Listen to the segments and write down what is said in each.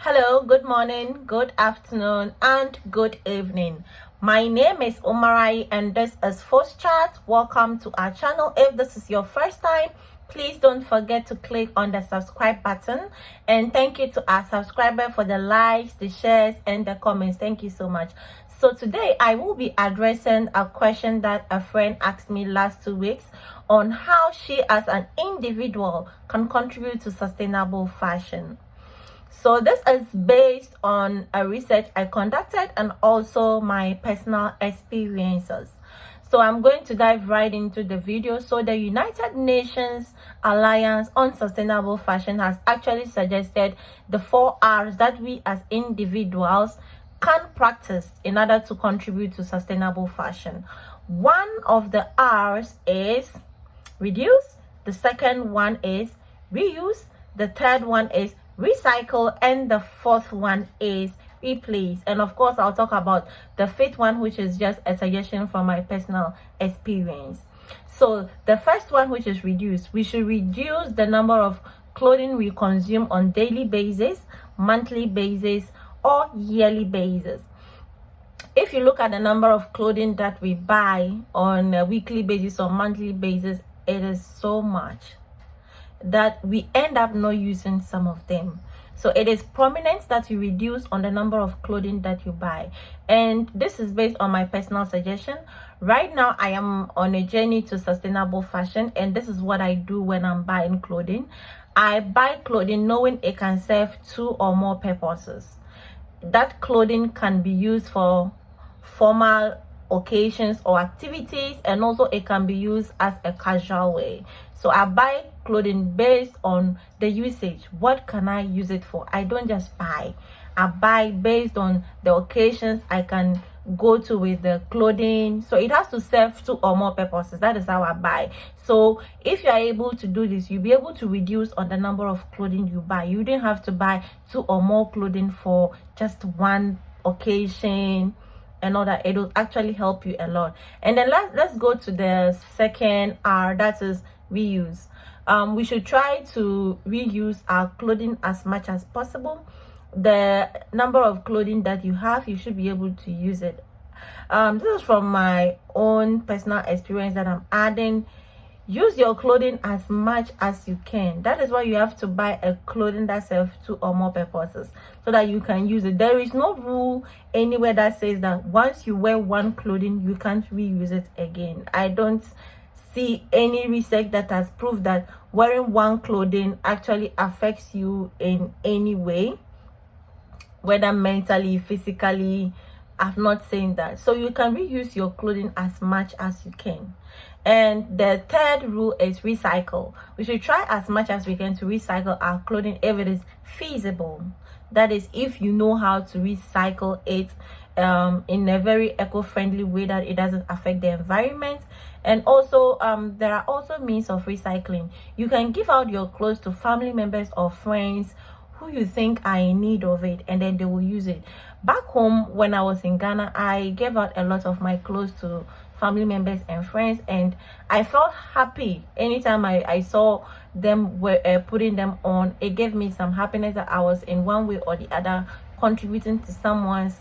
Hello, good morning, good afternoon, and good evening. My name is Umarai, and this is Force Chat. Welcome to our channel. If this is your first time, please don't forget to click on the subscribe button. And thank you to our subscriber for the likes, the shares, and the comments. Thank you so much. So today I will be addressing a question that a friend asked me last 2 weeks on how she as an individual can contribute to sustainable fashion. So this is based on a research I conducted and also my personal experiences. So I'm going to dive right into the video. So the United Nations Alliance on Sustainable Fashion has actually suggested the 4 R's that we as individuals can practice in order to contribute to sustainable fashion. One of the R's is reduce, the second one is reuse, the third one is recycle, and the fourth one is replace. And of course I'll talk about the fifth one, which is just a suggestion from my personal experience. So the first one, which is reduce, we should reduce the number of clothing we consume on daily basis, monthly basis, or yearly basis. If you look at the number of clothing that we buy on a weekly basis or monthly basis, it is so much that we end up not using some of them. So it is prominent that you reduce on the number of clothing that you buy. And this is based on my personal suggestion. Right now I am on a journey to sustainable fashion, and this is what I do when I'm buying clothing. I buy clothing knowing it can serve 2 or more purposes. That clothing can be used for formal occasions or activities, and also it can be used as a casual way. So I buy clothing based on the usage. What can I use it for? I don't just buy. I buy based on the occasions I can go to with the clothing. So it has to serve 2 or more purposes. That is how I buy. So if you are able to do this, you'll be able to reduce on the number of clothing you buy. You didn't have to buy 2 or more clothing for just one occasion and all that. It will actually help you a lot. And then let's go to the second R, that is reuse. We should try to reuse our clothing as much as possible. The number of clothing that you have, you should be able to use it. This is from my own personal experience that I'm adding. Use your clothing as much as you can. That is why you have to buy a clothing that serves 2 or more purposes, so that you can use it. There is no rule anywhere that says that once you wear one clothing you can't reuse it again. I don't see any research that has proved that wearing one clothing actually affects you in any way, whether mentally, physically. I'm not saying that. So you can reuse your clothing as much as you can. And the third rule is recycle. We should try as much as we can to recycle our clothing if it is feasible. That is, if you know how to recycle it in a very eco-friendly way that it doesn't affect the environment. And also there are also means of recycling. You can give out your clothes to family members or friends who you think are in need of it, and then they will use it. Back home when I was in Ghana, I gave out a lot of my clothes to family members and friends, and I felt happy anytime I saw them putting them on. It gave me some happiness that I was in one way or the other contributing to someone's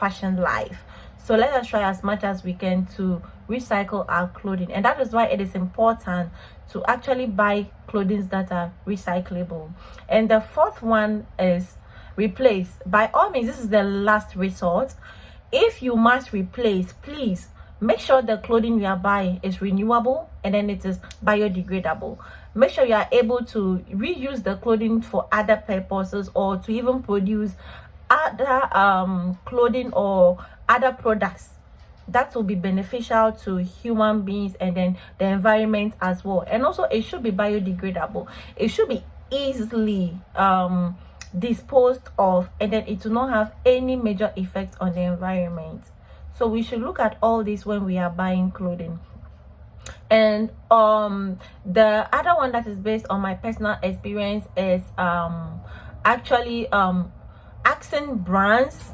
fashion life. So let us try as much as we can to recycle our clothing, and that is why it is important to actually buy clothing that are recyclable. And the fourth one is replace. By all means, this is the last resort. If you must replace, please make sure the clothing you are buying is renewable and then it is biodegradable. Make sure you are able to reuse the clothing for other purposes, or to even produce other clothing or other products that will be beneficial to human beings and then the environment as well. And also it should be biodegradable. It should be easily disposed of, and then it will not have any major effect on the environment. So we should look at all this when we are buying clothing. And the other one that is based on my personal experience is actually asking brands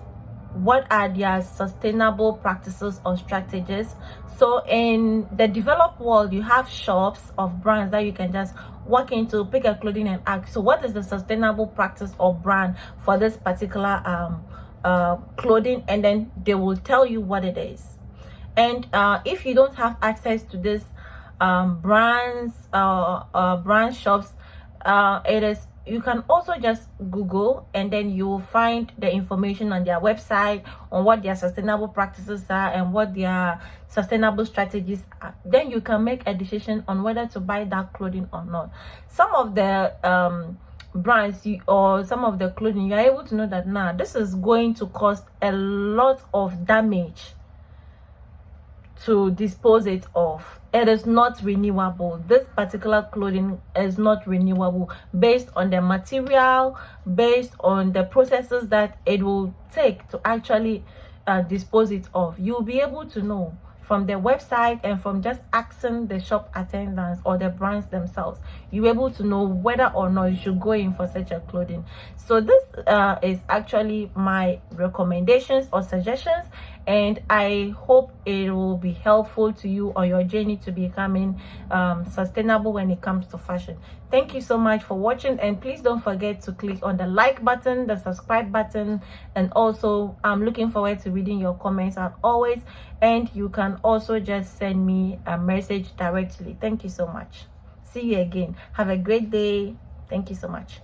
what are their sustainable practices or strategies. So in the developed world, you have shops of brands that you can just walk into Pick a Clothing and ask, so what is the sustainable practice or brand for this particular clothing, and then they will tell you what it is. And if you don't have access to this brand shops, you can also just Google, and then you will find the information on their website on what their sustainable practices are and what their sustainable strategies are. Then you can make a decision on whether to buy that clothing or not. Some of the brands or some of the clothing, you are able to know that now this is going to cost a lot of damage to dispose it of. It is not renewable. This particular clothing is not renewable based on the material, based on the processes that it will take to actually dispose it of. You'll be able to know from the website and from just asking the shop attendants or the brands themselves. You're able to know whether or not you should go in for such a clothing. So this is actually my recommendations or suggestions, and I hope it will be helpful to you on your journey to becoming sustainable when it comes to fashion. Thank you so much for watching, and please don't forget to click on the like button, the subscribe button, and also I'm looking forward to reading your comments as always. And you can also just send me a message directly. Thank you so much. See you again. Have a great day. Thank you so much.